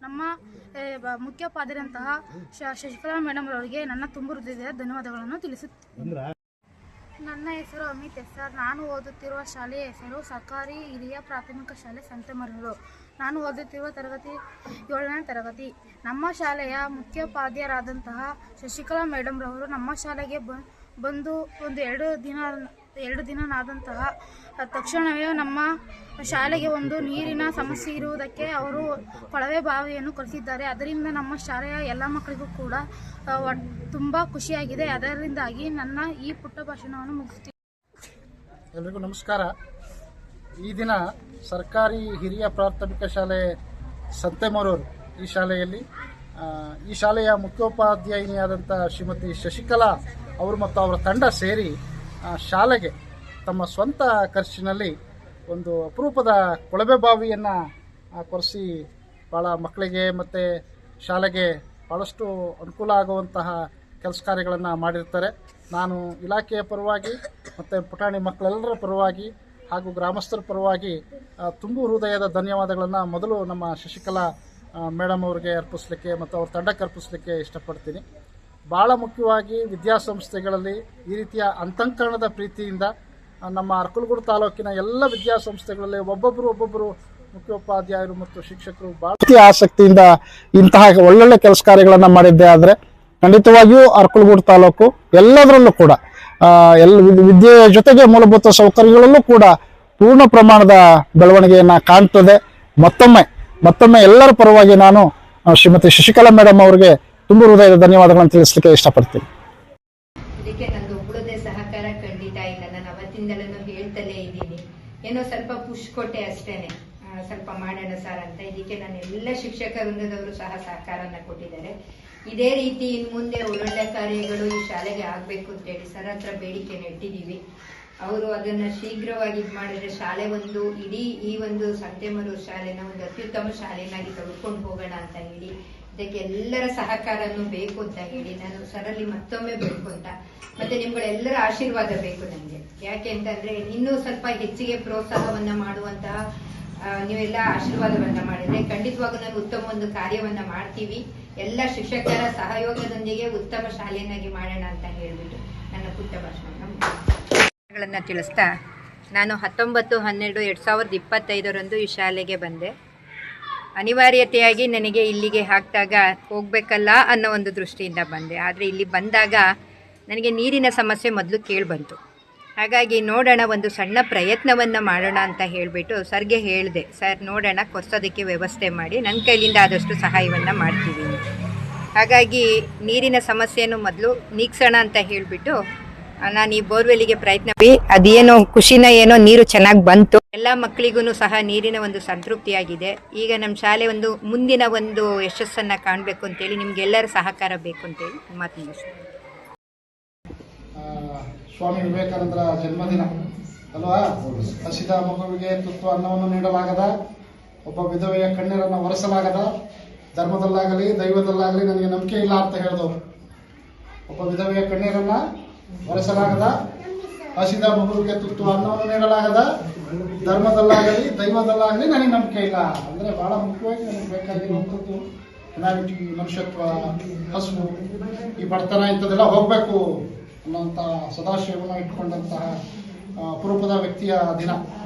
ನಮ್ಮ ಮುಖ್ಯೋಪಾಧ್ಯಾಯರಂತಹ ಶಶಿಕಲಾ ಮೇಡಮ್ ಅವರಿಗೆ ನನ್ನ ತುಂಬ ಹೃದಯದ ಧನ್ಯವಾದಗಳನ್ನು ತಿಳಿಸುತ್ತೇನೆ. ನನ್ನ ಹೆಸರು ಅಮಿತ್ ಎಸ್.ಆರ್. ನಾನು ಓದುತ್ತಿರುವ ಶಾಲೆಯ ಹೆಸರು ಸರ್ಕಾರಿ ಹಿರಿಯ ಪ್ರಾಥಮಿಕ ಶಾಲೆ ಸಂತೆಮರಳು. ನಾನು ಓದುತ್ತಿರುವ ತರಗತಿ 7ನೇ ತರಗತಿ. ನಮ್ಮ ಶಾಲೆಯ ಮುಖ್ಯೋಪಾಧ್ಯಾಯರಾದಂತಹ ಶಶಿಕಲಾ ಮೇಡಮ್ ರವರು ನಮ್ಮ ಶಾಲೆಗೆ ಬಂದು ಒಂದು ಎರಡು ದಿನನಾದಂತಹ ತಕ್ಷಣವೇ ನಮ್ಮ ಶಾಲೆಗೆ ಒಂದು ನೀರಿನ ಸಮಸ್ಯೆ ಇರುವುದಕ್ಕೆ ಅವರು ಕೊಳವೆ ಬಾವಿಯನ್ನು ಕೊರೆಸಿದ್ದಾರೆ. ಅದರಿಂದ ನಮ್ಮ ಶಾಲೆಯ ಎಲ್ಲ ಮಕ್ಕಳಿಗೂ ಕೂಡ ತುಂಬ ಖುಷಿಯಾಗಿದೆ. ಅದರಿಂದಾಗಿ ನನ್ನ ಈ ಪುಟ್ಟ ಭಾಷಣವನ್ನು ಮುಗಿಸ್ತೀನಿ. ಎಲ್ರಿಗೂ ನಮಸ್ಕಾರ. ಈ ದಿನ ಸರ್ಕಾರಿ ಹಿರಿಯ ಪ್ರಾಥಮಿಕ ಶಾಲೆ ಸಂತೆಮರೂರು ಈ ಶಾಲೆಯ ಮುಖ್ಯೋಪಾಧ್ಯಾಯಿನಿಯಾದಂಥ ಶ್ರೀಮತಿ ಶಶಿಕಲಾ ಅವರು ಮತ್ತು ಅವರ ತಂಡ ಸೇರಿ ಶಾಲೆಗೆ ತಮ್ಮ ಸ್ವಂತ ಖರ್ಚಿನಲ್ಲಿ ಒಂದು ಅಪರೂಪದ ಕೊಳವೆ ಬಾವಿಯನ್ನು ಕೊರೆಸಿ ಭಾಳ ಮಕ್ಕಳಿಗೆ ಮತ್ತು ಶಾಲೆಗೆ ಭಾಳಷ್ಟು ಅನುಕೂಲ ಆಗುವಂತಹ ಕೆಲಸ ಕಾರ್ಯಗಳನ್ನು ಮಾಡಿರ್ತಾರೆ. ನಾನು ಇಲಾಖೆಯ ಪರವಾಗಿ ಮತ್ತು ಪುಟಾಣಿ ಮಕ್ಕಳೆಲ್ಲರ ಪರವಾಗಿ ಹಾಗೂ ಗ್ರಾಮಸ್ಥರ ಪರವಾಗಿ ತುಂಬ ಹೃದಯದ ಧನ್ಯವಾದಗಳನ್ನು ಮೊದಲು ನಮ್ಮ ಶಶಿಕಲಾ ಮೇಡಮ್ ಅವರಿಗೆ ಅರ್ಪಿಸಲಿಕ್ಕೆ ಮತ್ತು ಅವ್ರ ತಂಡಕ್ಕೆ ಅರ್ಪಿಸಲಿಕ್ಕೆ ಇಷ್ಟಪಡ್ತೀನಿ. ಭಾಳ ಮುಖ್ಯವಾಗಿ ವಿದ್ಯಾಸಂಸ್ಥೆಗಳಲ್ಲಿ ಈ ರೀತಿಯ ಅಂತಃಕರಣದ ಪ್ರೀತಿಯಿಂದ ನಮ್ಮ ಅರಕಲಗೂಡು ತಾಲೂಕಿನ ಎಲ್ಲ ವಿದ್ಯಾಸಂಸ್ಥೆಗಳಲ್ಲಿ ಒಬ್ಬೊಬ್ಬರು ಮುಖ್ಯೋಪಾಧ್ಯಾಯರು ಮತ್ತು ಶಿಕ್ಷಕರು ಭಾಳ ಆಸಕ್ತಿಯಿಂದ ಇಂತಹ ಒಳ್ಳೊಳ್ಳೆ ಕೆಲಸ ಕಾರ್ಯಗಳನ್ನು ಮಾಡಿದ್ದೆ. ಆದರೆ ಖಂಡಿತವಾಗಿಯೂ ಅರಕಲಗೂಡು ತಾಲೂಕು ಎಲ್ಲದರಲ್ಲೂ ಕೂಡ ವಿದ್ಯೆಯ ಜೊತೆಗೆ ಮೂಲಭೂತ ಸೌಕರ್ಯಗಳಲ್ಲೂ ಕೂಡ ಪೂರ್ಣ ಪ್ರಮಾಣದ ಬೆಳವಣಿಗೆಯನ್ನು ಕಾಣ್ತದೆ. ಮತ್ತೊಮ್ಮೆ ಎಲ್ಲರ ಪರವಾಗಿ ನಾನು ಶ್ರೀಮತಿ ಶಶಿಕಲಾ ಮೇಡಮ್ ಅವರಿಗೆ ತುಂಬ ಹೃದಯದ ಧನ್ಯವಾದಗಳನ್ನು ತಿಳಿಸಲಿಕ್ಕೆ ಇಷ್ಟಪಡ್ತೀನಿ. ಇದಕ್ಕೆ ನಂದು ಒಬ್ಬಳದೇ ಸಹಕಾರ ಖಂಡಿತ ಇಲ್ಲ. ನಾನು ಅವತ್ತಿಂದಲೂ ಹೇಳ್ತಲೇ ಇದ್ದೀನಿ. ಏನೋ ಸ್ವಲ್ಪ ಪುಷ್ ಕೊಟ್ಟೆ ಅಷ್ಟೇನೆ, ಸ್ವಲ್ಪ ಮಾಡೋಣ ಸರ್ ಅಂತ. ಇದಕ್ಕೆ ನಾನು ಎಲ್ಲ ಶಿಕ್ಷಕ ವೃಂದದವರು ಸಹ ಸಹಕಾರನ ಕೊಟ್ಟಿದ್ದಾರೆ. ಇದೇ ರೀತಿ ಇನ್ನು ಮುಂದೆ ಒಳ್ಳೊಳ್ಳೆ ಕಾರ್ಯಗಳು ಈ ಶಾಲೆಗೆ ಆಗಬೇಕು ಅಂತೇಳಿ ಸರ್ ಹತ್ರ ಬೇಡಿಕೆ ನೆಟ್ಟಿದ್ದೀವಿ. ಅವರು ಅದನ್ನ ಶೀಘ್ರವಾಗಿ ಮಾಡಿದ್ರೆ ಶಾಲೆ ಒಂದು ಇಡೀ ಈ ಒಂದು ಸಂತೆಮರೂರು ಶಾಲೆನ ಒಂದು ಅತ್ಯುತ್ತಮ ಶಾಲೆನಾಗಿ ತೆಗೆದುಕೊಂಡು ಹೋಗೋಣ ಅಂತ ಹೇಳಿ, ಇದಕ್ಕೆ ಎಲ್ಲರ ಸಹಕಾರನೂ ಬೇಕು ಅಂತ ಹೇಳಿ ನಾನು ಸರಲ್ಲಿ ಮತ್ತೊಮ್ಮೆ ಬೇಡ್ಕೊಂತ, ಮತ್ತೆ ನಿಮ್ಗಳೆಲ್ಲರ ಆಶೀರ್ವಾದ ಬೇಕು ನನಗೆ. ಯಾಕೆ ಅಂತಂದ್ರೆ ಇನ್ನೂ ಸ್ವಲ್ಪ ಹೆಚ್ಚಿಗೆ ಪ್ರೋತ್ಸಾಹವನ್ನ ಮಾಡುವಂತಹ ನೀವೆಲ್ಲ ಆಶೀರ್ವಾದವನ್ನ ಮಾಡಿದ್ರೆ ಖಂಡಿತವಾಗೂ ನಾನು ಉತ್ತಮ ಒಂದು ಕಾರ್ಯವನ್ನ ಮಾಡ್ತೀವಿ. ಎಲ್ಲ ಶಿಕ್ಷಕರ ಸಹಯೋಗದೊಂದಿಗೆ ಉತ್ತಮ ಶಾಲೆಯನ್ನಾಗಿ ಮಾಡೋಣ ಅಂತ ಹೇಳ್ಬಿಟ್ಟು ನನ್ನ ಪುಟ್ಟ ಭಾಷಣಗಳನ್ನ ತಿಳಿಸ್ತಾ, ನಾನು 19/12/2025 ಈ ಶಾಲೆಗೆ ಬಂದೆ. ಅನಿವಾರ್ಯತೆಯಾಗಿ ನನಗೆ ಇಲ್ಲಿಗೆ ಹಾಕಿದಾಗ ಹೋಗಬೇಕಲ್ಲ ಅನ್ನೋ ಒಂದು ದೃಷ್ಟಿಯಿಂದ ಬಂದೆ. ಆದರೆ ಇಲ್ಲಿ ಬಂದಾಗ ನನಗೆ ನೀರಿನ ಸಮಸ್ಯೆ ಮೊದಲು ಕೇಳಿಬಂತು. ಹಾಗಾಗಿ ನೋಡೋಣ, ಒಂದು ಸಣ್ಣ ಪ್ರಯತ್ನವನ್ನು ಮಾಡೋಣ ಅಂತ ಹೇಳಿಬಿಟ್ಟು ಸರ್ಗೆ ಹೇಳಿದೆ, ಸರ್ ನೋಡೋಣ ಕೊರ್ಸೋದಕ್ಕೆ ವ್ಯವಸ್ಥೆ ಮಾಡಿ, ನನ್ನ ಕೈಲಿಂದ ಆದಷ್ಟು ಸಹಾಯವನ್ನು ಮಾಡ್ತೀವಿ. ಹಾಗಾಗಿ ನೀರಿನ ಸಮಸ್ಯೆಯನ್ನು ಮೊದಲು ನೀಗ್ಸೋಣ ಅಂತ ಹೇಳಿಬಿಟ್ಟು ನಾನು ಈ ಬೋರ್ವೆಲ್ಲಿಗೆ ಪ್ರಯತ್ನ ಅದೇನೋ ಖುಷಿನ ಏನೋ ನೀರು ಚೆನ್ನಾಗಿ ಬಂತು. ಎಲ್ಲ ಮಕ್ಕಳಿಗೂ ಸಹ ನೀರಿನ ಒಂದು ಸಂತೃಪ್ತಿಯಾಗಿದೆ. ಈಗ ನಮ್ಮ ಶಾಲೆ ಒಂದು ಮುಂದಿನ ಒಂದು ಯಶಸ್ಸನ್ನು ಕಾಣಬೇಕು ಅಂತೇಳಿ ನಿಮ್ಗೆಲ್ಲರ ಸಹಕಾರ ಬೇಕು ಅಂತೇಳಿ ಮಾತು ಮುಗಿಸ್ತೀನಿ. ಸ್ವಾಮಿ ವಿವೇಕಾನಂದರ ಜನ್ಮದಿನ ಅಲ್ವಾ? ಹಸಿದ ಮಗುವಿಗೆ ತುತ್ತು ಅನ್ನವನ್ನು ನೀಡಲಾಗದ, ಒಬ್ಬ ವಿಧವೆಯ ಕಣ್ಣೀರನ್ನು ಒರೆಸಲಾಗದ, ಧರ್ಮದಲ್ಲಾಗಲಿ ದೈವದಲ್ಲಾಗಲಿ ನನಗೆ ನಂಬಿಕೆ ಇಲ್ಲ ಅಂತ ಹೇಳಿದವರು. ಒಬ್ಬ ವಿಧವೆಯ ಕಣ್ಣೀರನ್ನ ಒರೆಸಲಾಗದ, ಹಸಿದ ಮಗುವಿಗೆ ತುತ್ತು ಅನ್ನವನ್ನು ನೀಡಲಾಗದ, ಧರ್ಮದಲ್ಲಾಗಲಿ ದೈವದಲ್ಲಾಗಲಿ ನನಗೆ ನಂಬಿಕೆ ಇಲ್ಲ ಅಂದ್ರೆ ಬಹಳ ಮುಖ್ಯವಾಗಿ ನನಗೆ ಬೇಕಾಗಿರುವಂಥದ್ದು ಹ್ಯುಮ್ಯಾನಿಟಿ, ಮನುಷ್ಯತ್ವ, ಹಸಿವು, ಈ ಬಡತನ ಇಂಥದ್ದೆಲ್ಲ ಹೋಗ್ಬೇಕು ಅನ್ನೋಂಥ ಸದಾಶಯವನ್ನು ಇಟ್ಕೊಂಡಂತಹ ಅಪರೂಪದ ವ್ಯಕ್ತಿಯ ದಿನ.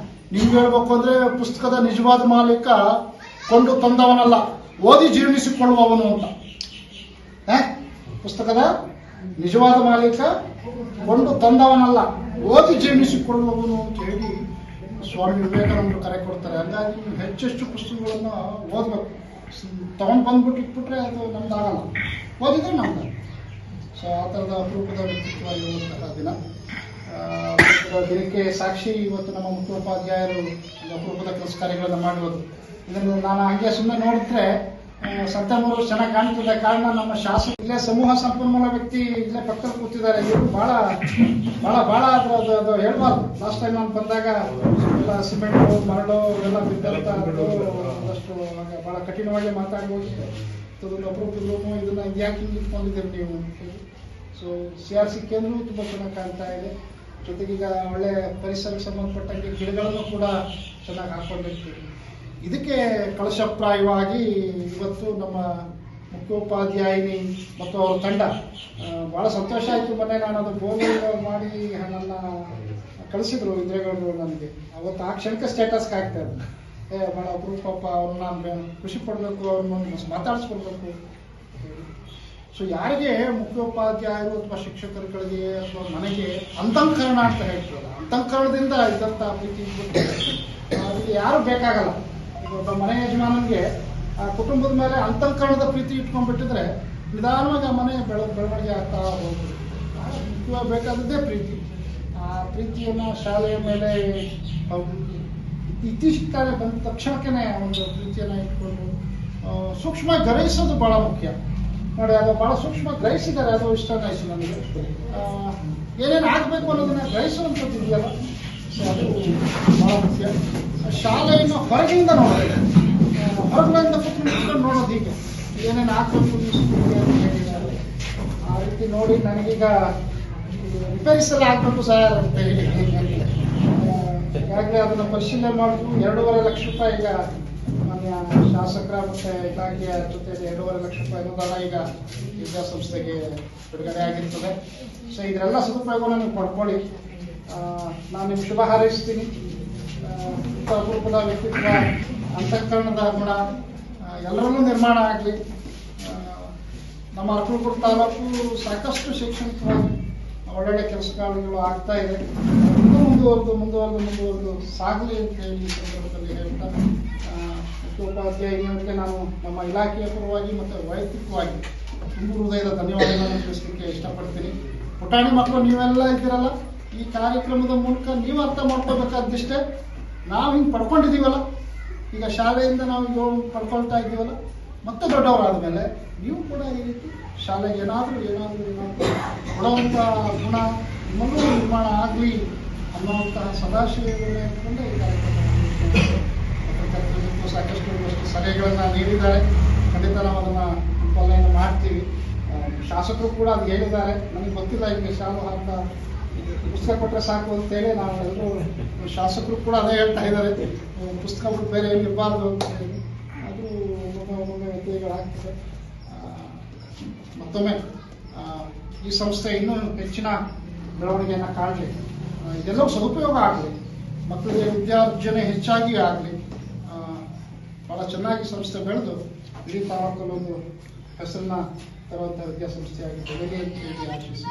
ನಿಮ್ಗೆ ಹೇಳ್ಬೇಕು ಅಂದ್ರೆ ಪುಸ್ತಕದ ನಿಜವಾದ ಮಾಲೀಕ ಕೊಂಡು ತಂದವನಲ್ಲ, ಓದಿ ಜೀರ್ಣಿಸಿಕೊಳ್ಳುವವನು ಅಂತ. ಪುಸ್ತಕದ ನಿಜವಾದ ಮಾಲೀಕ ಕೊಂಡು ತಂದವನಲ್ಲ, ಓದಿ ಜೀರ್ಣಿಸಿಕೊಳ್ಳುವವನು ಅಂತ ಹೇಳಿ ಸ್ವಾಮಿ ವಿವೇಕಾನಂದರು ಕರೆ ಕೊಡ್ತಾರೆ. ಹಾಗಾಗಿ ಹೆಚ್ಚೆಷ್ಟು ಪುಸ್ತಕಗಳನ್ನು ಓದಬೇಕು. ತಗೊಂಡು ಬಂದ್ಬಿಟ್ಟು ಇಟ್ಬಿಟ್ರೆ ಅದು ನಮ್ದಾಗಲ್ಲ, ಓದಿದ್ರೆ ನಮ್ದು. ಸೊ ಆ ಥರದ ಅಪರೂಪದ ವ್ಯಕ್ತಿತ್ವ ಇರುವಂತಹ ದಿನ. ದಿನಕ್ಕೆ ಸಾಕ್ಷಿ ಇವತ್ತು ನಮ್ಮ ಮುಖ್ಯೋಪಾಧ್ಯಾಯರು ಅಪರೂಪದ ಕೆಲಸ ಕಾರ್ಯಗಳನ್ನು ಮಾಡುವುದು. ಇದನ್ನು ನಾನು ಹಾಗೆ ಸುಮ್ಮನೆ ನೋಡಿದ್ರೆ ಸಂತೆಮರೂರು ಚೆನ್ನಾಗಿ ಕಾಣ್ತಿದೆ. ಕಾರಣ ನಮ್ಮ ಶಾಸಕ ಇಲ್ಲೇ ಸಮೂಹ ಸಂಪನ್ಮೂಲ ವ್ಯಕ್ತಿ ಇಲ್ಲೇ ಪಕ್ಕದಲ್ಲಿ ಕೂತಿದ್ದಾರೆ. ಇವರು ಬಹಳ ಅದು ಹೇಳ್ಬಾರ್ದು. ಲಾಸ್ಟ್ ಟೈಮ್ ನಾನು ಬಂದಾಗ ಎಲ್ಲ ಸಿಮೆಂಟು ಮರಳು ಎಲ್ಲ ಬಿದ್ದಂತ ಒಂದಷ್ಟು ಬಹಳ ಕಠಿಣವಾಗಿ ಮಾತಾಡಿ ಹೋಗಿದ್ದೆ. ಅಪರೂಪದಲ್ಲೂ ಇದನ್ನ ಯಾಕೆ ಹಿಂಗೆ ಇಟ್ಕೊಂಡಿದ್ದೀರಿ ನೀವು? ಸೊ CRC ಕೇಂದ್ರವೂ ತುಂಬ ಚೆನ್ನಾಗಿ ಕಾಣ್ತಾ ಇದೆ. ಜೊತೆಗೀಗ ಒಳ್ಳೆ ಪರಿಸರಕ್ಕೆ ಸಂಬಂಧಪಟ್ಟಂಗೆ ಗಿಡಗಳನ್ನು ಕೂಡ ಚೆನ್ನಾಗಿ ಹಾಕೊಂಡಿರ್ತೀವಿ. ಇದಕ್ಕೆ ಕಳಶಪ್ರಾಯವಾಗಿ ಇವತ್ತು ನಮ್ಮ ಮುಖ್ಯೋಪಾಧ್ಯಾಯಿನಿ ಮತ್ತು ಅವ್ರ ತಂಡ ಭಾಳ ಸಂತೋಷ ಆಯಿತು. ಮೊನ್ನೆ ನಾನು ಅದು ಬೋರ್ವೆಲ್ ಮಾಡಿ ನನ್ನ ಕಳಿಸಿದ್ರು ಇಂದ್ರೇಗೌಡರು ನನಗೆ. ಅವತ್ತು ಆ ಕ್ಷಣಕ್ಕೆ ಸ್ಟೇಟಸ್ಗೆ ಹಾಕ್ತಾ ಇದ್ರು, ಭಾಳ ಅಪರೂಪಪ್ಪ, ಅವ್ರನ್ನ ನಾನು ಖುಷಿ ಪಡಬೇಕು, ಅವ್ರನ್ನ ಮಾತಾಡಿಸ್ಕೊಡ್ಬೇಕು. ಸೊ ಯಾರಿಗೆ ಮುಖ್ಯೋಪಾಧ್ಯಾಯರು ಅಥವಾ ಶಿಕ್ಷಕರುಗಳಿಗೆ ಅಥವಾ ಮನೆಗೆ ಅಂತಃಕರಣ ಅಂತ ಹೇಳ್ತಾರೆ, ಅಂತಃಕರಣದಿಂದ ಇದ್ದಂಥ ಪ್ರೀತಿ ಅದಕ್ಕೆ ಯಾರು ಬೇಕಾಗಲ್ಲ. ಈಗ ಒಬ್ಬ ಮನೆ ಯಜಮಾನನಿಗೆ ಆ ಕುಟುಂಬದ ಮೇಲೆ ಅಂತಃಕರಣದ ಪ್ರೀತಿ ಇಟ್ಕೊಂಡ್ಬಿಟ್ಟಿದ್ರೆ ನಿಧಾನವಾಗಿ ಆ ಮನೆ ಬೆಳವಣಿಗೆ ಆಗ್ತಾ ಹೋಗ್ಬಿಡುತ್ತೆ. ಮುಖ್ಯವಾಗಿ ಬೇಕಾದದ್ದೇ ಪ್ರೀತಿ. ಆ ಪ್ರೀತಿಯನ್ನು ಶಾಲೆಯ ಮೇಲೆ ಇತ್ತೀಚಿನ ಕಾಲ ಬಂದ ತಕ್ಷಣಕ್ಕೆ ಒಂದು ಪ್ರೀತಿಯನ್ನು ಇಟ್ಕೊಂಡು ಸೂಕ್ಷ್ಮವಾಗಿ ಗ್ರಹಿಸೋದು ಭಾಳ ಮುಖ್ಯ. ನೋಡಿ, ಅದು ಭಾಳ ಸೂಕ್ಷ್ಮವಾಗಿ ಗ್ರಹಿಸಿದ್ದಾರೆ, ಅದು ಇಷ್ಟ ಆಯಿತು ನನಗೆ. ಏನೇನು ಆಗಬೇಕು ಅನ್ನೋದನ್ನ ಗ್ರಹಿಸುವಂಥದ್ದು ಇದೆಯಲ್ಲ, ಸೊ ಅದು ಭಾಳ ಮುಖ್ಯ. ಶಾಲೆಯನ್ನು ಹೊರಗಿಂದ ನೋಡೋದು, ಹೊರಗಿನಿಂದ ಕೂತ್ಕೊಂಡು ನೋಡೋದು, ಹೀಗೆ ಏನೇನು ಆಗಬೇಕು ಅಂತ ಹೇಳಿದ್ದಾರೆ. ಆ ರೀತಿ ನೋಡಿ ನನಗೀಗ ರಿಪೇರಿಸ್ ಎಲ್ಲ ಆಗಬೇಕು ಸರ್ ಅಂತ ಹೇಳಿ ಈಗಾಗಲೇ ಅದನ್ನು ಪರಿಶೀಲನೆ ಮಾಡಿದ್ರು. 2.5 ಲಕ್ಷ ರೂಪಾಯಿ ಈಗ ಮಾನ್ಯ ಶಾಸಕರ ಮತ್ತು ಇಲಾಖೆಯ ಜೊತೆಯಲ್ಲಿ 2.5 ಲಕ್ಷ ರೂಪಾಯಿ ಅನುದಾನ ಈಗ ವಿದ್ಯಾಸಂಸ್ಥೆಗೆ ಬಿಡುಗಡೆ ಆಗಿರ್ತದೆ. ಸೊ ಇದರೆಲ್ಲ ಸದುಪಯೋಗವನ್ನು ನೀವು ಪಡ್ಕೊಳ್ಳಿ. ನಾನು ನಿಮ್ಗೆ ಶುಭ ಹಾರೈಸ್ತೀನಿ. ಅಪರೂಪದ ವ್ಯಕ್ತಿತ್ವ, ಅಂತಃಕರಣದ ಗುಣ ಎಲ್ಲರಲ್ಲೂ ನಿರ್ಮಾಣ ಆಗಲಿ. ನಮ್ಮ ಅರಕಲಗೂಡು ತಾಲೂಕು ಸಾಕಷ್ಟು ಶೈಕ್ಷಣಿಕವಾಗಿ ಒಳ್ಳೊಳ್ಳೆ ಕೆಲಸಗಳು ಆಗ್ತಾ ಇದೆ. ಮುಂದುವರೆದು ಸಾಗಲಿ ಅಂತ ಹೇಳಿ ಈ ಸಂದರ್ಭದಲ್ಲಿ ಹೇಳ್ತಾ, ಮುಖ್ಯೋಪಾಧ್ಯಾಯರಿಗೆ ನಾನು ನಮ್ಮ ಇಲಾಖೆಯ ಪರವಾಗಿ ಮತ್ತು ವೈಯಕ್ತಿಕವಾಗಿ ತುಂಬ ಹೃದಯದ ಧನ್ಯವಾದಗಳನ್ನು ತಿಳಿಸಲಿಕ್ಕೆ ಇಷ್ಟಪಡ್ತೀನಿ. ಪುಟಾಣಿ ಮಕ್ಕಳು ನೀವೆಲ್ಲ ಇದ್ದೀರಲ್ಲ, ಈ ಕಾರ್ಯಕ್ರಮದ ಮೂಲಕ ನೀವು ಅರ್ಥ ಮಾಡ್ಕೋಬೇಕಾದಿಷ್ಟೇ, ನಾವು ಹಿಂಗೆ ಪಡ್ಕೊಂಡಿದ್ದೀವಲ್ಲ, ಈಗ ಶಾಲೆಯಿಂದ ನಾವು ಪಡ್ಕೊಳ್ತಾ ಇದ್ದೀವಲ್ಲ, ಮತ್ತೆ ದೊಡ್ಡವರಾದ ಮೇಲೆ ನೀವು ಕೂಡ ಈ ರೀತಿ ಶಾಲೆಗೆ ಏನಾದರೂ ಕೊಡುವಂಥ ಗುಣ ನಿಮ್ಮಲ್ಲೂ ನಿರ್ಮಾಣ ಆಗಲಿ ಅನ್ನುವಂತಹ ಸದಾಶಯಗಳನ್ನ ಇಟ್ಕೊಂಡು ಈ ಕಾರ್ಯಕ್ರಮ ಸಾಕಷ್ಟು ಸಲಹೆಗಳನ್ನು ನೀಡಿದ್ದಾರೆ. ಖಂಡಿತ ನಾವು ಅದನ್ನು ಪಾಲನೆ ಮಾಡ್ತೀವಿ. ಶಾಸಕರು ಕೂಡ ಅದು ಹೇಳಿದ್ದಾರೆ. ನನಗೆ ಗೊತ್ತಿಲ್ಲ, ಈಗ ಶಾಲೆ ಅಂತ ಪುಸ್ತಕ ಕೊಟ್ಟರೆ ಸಾಕು ಅಂತೇಳಿ ನಾವು ಎಲ್ಲರೂ ಶಾಸಕರು ಕೂಡ ಅದೇ ಹೇಳ್ತಾ ಇದ್ದಾರೆ, ಪುಸ್ತಕ ಬಿಟ್ಟು ಬೇರೆ ಏನು ಇರಬಾರ್ದು ಅಂತ ಹೇಳಿ. ಅದು ಒಮ್ಮೊಮ್ಮೆ ವ್ಯತ್ಯಯಗಳಾಗ್ತದೆ. ಮತ್ತೊಮ್ಮೆ ಈ ಸಂಸ್ಥೆ ಇನ್ನೂ ಹೆಚ್ಚಿನ ಬೆಳವಣಿಗೆಯನ್ನು ಕಾಣಲಿ, ಇದೆಲ್ಲವೂ ಸದುಪಯೋಗ ಆಗಲಿ, ಮಕ್ಕಳಿಗೆ ವಿದ್ಯಾರ್ಜನೆ ಹೆಚ್ಚಾಗಿ ಆಗಲಿ, ಭಾಳ ಚೆನ್ನಾಗಿ ಸಂಸ್ಥೆ ಬೆಳೆದು ಇಡೀ ತಾಲೂಕಲ್ಲೊಂದು ಹೆಸರನ್ನ ತರುವಂಥ ವಿದ್ಯಾಸಂಸ್ಥೆಯಾಗಿ ಬೆಳಗ್ಗೆ ಅಂತ ಹೇಳಿ ಆಶಿಸಿ